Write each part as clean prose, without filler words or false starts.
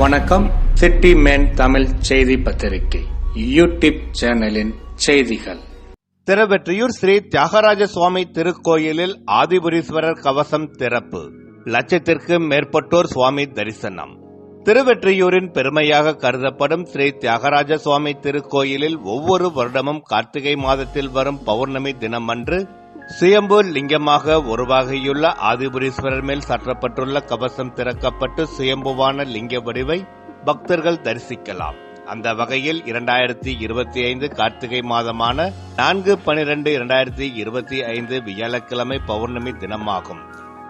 வணக்கம். City man Tamil செய்தி பத்திரிகை யூடியூப் சேனலின் செய்திகள். திருவெற்றியூர் ஸ்ரீ தியாகராஜ சுவாமி திருக்கோயிலில் ஆதிபுரீஸ்வரர் கவசம் திறப்பு. லட்சத்திற்கும் மேற்பட்டோர் சுவாமி தரிசனம். திருவெற்றியூரின் பெருமையாக கருதப்படும் ஸ்ரீ தியாகராஜ சுவாமி திருக்கோயிலில் ஒவ்வொரு வருடமும் கார்த்திகை மாதத்தில் வரும் பௌர்ணமி தினமன்று சுயம்பு லிங்கமாக உருவாகியுள்ள ஆதிபுரீஸ்வரர் மேல் சாற்றப்பட்டுள்ள கவசம் திறக்கப்பட்டு சுயம்புவான லிங்க வடிவை பக்தர்கள் தரிசிக்கலாம். அந்த வகையில் 2025 கார்த்திகை மாதமான 4/12/2025 வியாழக்கிழமை பௌர்ணமி தினமாகும்.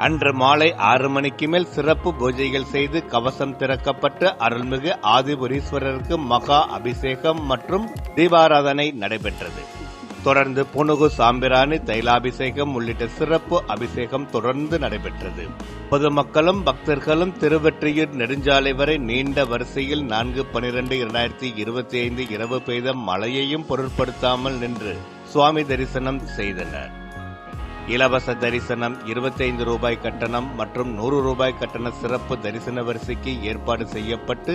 அன்று மாலை 6 மணிக்கு மேல் சிறப்பு பூஜைகள் செய்து கவசம் திறக்கப்பட்டு அருள்மிகு ஆதிபுரீஸ்வரருக்கு மகா அபிஷேகம் மற்றும் தீபாராதனை நடைபெற்றது. தொடர்ந்து புனுகு சாம்பிராணி தைலாபிஷேகம் உள்ளிட்ட சிறப்பு அபிஷேகம் தொடர்ந்து நடைபெற்றது. பொதுமக்களும் பக்தர்களும் திருவெற்றியூர் நெடுஞ்சாலை வரை நீண்ட வரிசையில் 4/12/2025 இரவு பெய்த மழையையும் பொருட்படுத்தாமல் நின்று சுவாமி தரிசனம் செய்தனர். இலவச தரிசனம், 25 ரூபாய் கட்டணம் மற்றும் 100 ரூபாய் கட்டண சிறப்பு தரிசன வரிசைக்கு ஏற்பாடு செய்யப்பட்டு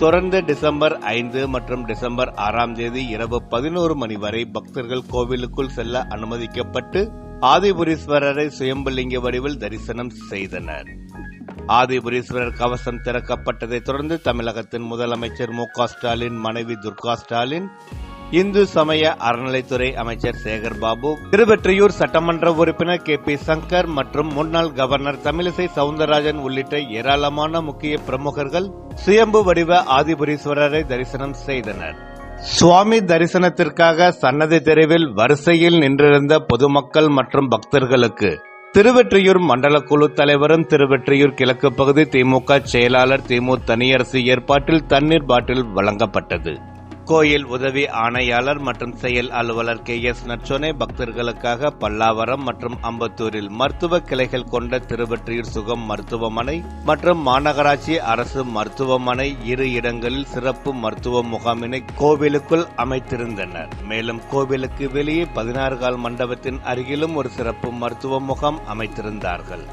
தொடர்ந்து டிசம்பர் 5 மற்றும் டிசம்பர் 6ஆம் தேதி இரவு 11 மணி வரை பக்தர்கள் கோவிலுக்குள் செல்ல அனுமதிக்கப்பட்டு ஆதிபுரீஸ்வரரை சுயம்புலிங்க வடிவில் தரிசனம் செய்தனர். ஆதிபுரீஸ்வரர் கவசம் திறக்கப்பட்டதை தொடர்ந்து தமிழகத்தின் முதலமைச்சர் மு.க. ஸ்டாலின் மனைவி துர்கா ஸ்டாலின், இந்து சமய அறநிலைத்துறை அமைச்சர் சேகர்பாபு, திருவெற்றியூர் சட்டமன்ற உறுப்பினர் கே. பி. சங்கர் மற்றும் முன்னாள் கவர்னர் தமிழிசை சவுந்தரராஜன் உள்ளிட்ட ஏராளமான முக்கிய பிரமுகர்கள் சுயம்பு வடிவ ஆதிபுரீஸ்வரரை தரிசனம் செய்தனர். சுவாமி தரிசனத்திற்காக சன்னதி தெருவில் வரிசையில் நின்றிருந்த பொதுமக்கள் மற்றும் பக்தர்களுக்கு திருவெற்றியூர் மண்டல குழு தலைவரும் திருவெற்றியூர் கிழக்கு பகுதி திமுக செயலாளர் திமு தனியரசு ஏற்பாட்டில் தண்ணீர் பாட்டில் வழங்கப்பட்டது. கோயில் உதவி ஆணையாளர் மற்றும் செயல் அலுவலர் K.S. நச்சோனே பக்தர்களுக்காக பல்லாவரம் மற்றும் அம்பத்தூரில் மருத்துவ கிளைகள் கொண்ட திருவெற்றியூர் சுகம் மருத்துவமனை மற்றும் மாநகராட்சி அரசு மருத்துவமனை 2 இடங்களில் சிறப்பு மருத்துவ முகாமினை கோவிலுக்குள் அமைத்திருந்தனர். மேலும் கோவிலுக்கு வெளியே 16 கால் மண்டபத்தின் அருகிலும் ஒரு சிறப்பு மருத்துவ முகாம் அமைத்திருந்தார்கள்.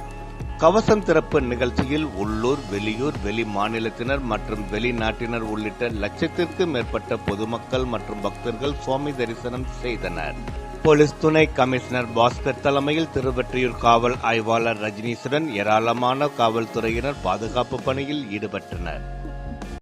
கவசம் திறப்பு நிகழ்ச்சியில் உள்ளூர், வெளியூர், வெளி மாநிலத்தினர் மற்றும் வெளிநாட்டினர் உள்ளிட்ட லட்சத்திற்கும் மேற்பட்ட பொதுமக்கள் மற்றும் பக்தர்கள் சுவாமி தரிசனம் செய்தனர். போலீஸ் துணை கமிஷனர் பாஸ்கர் தலைமையில் திருவெற்றியூர் காவல் ஆய்வாளர் ரஜினீசுடன் ஏராளமான காவல்துறையினர் பாதுகாப்பு பணியில் ஈடுபட்டனர்.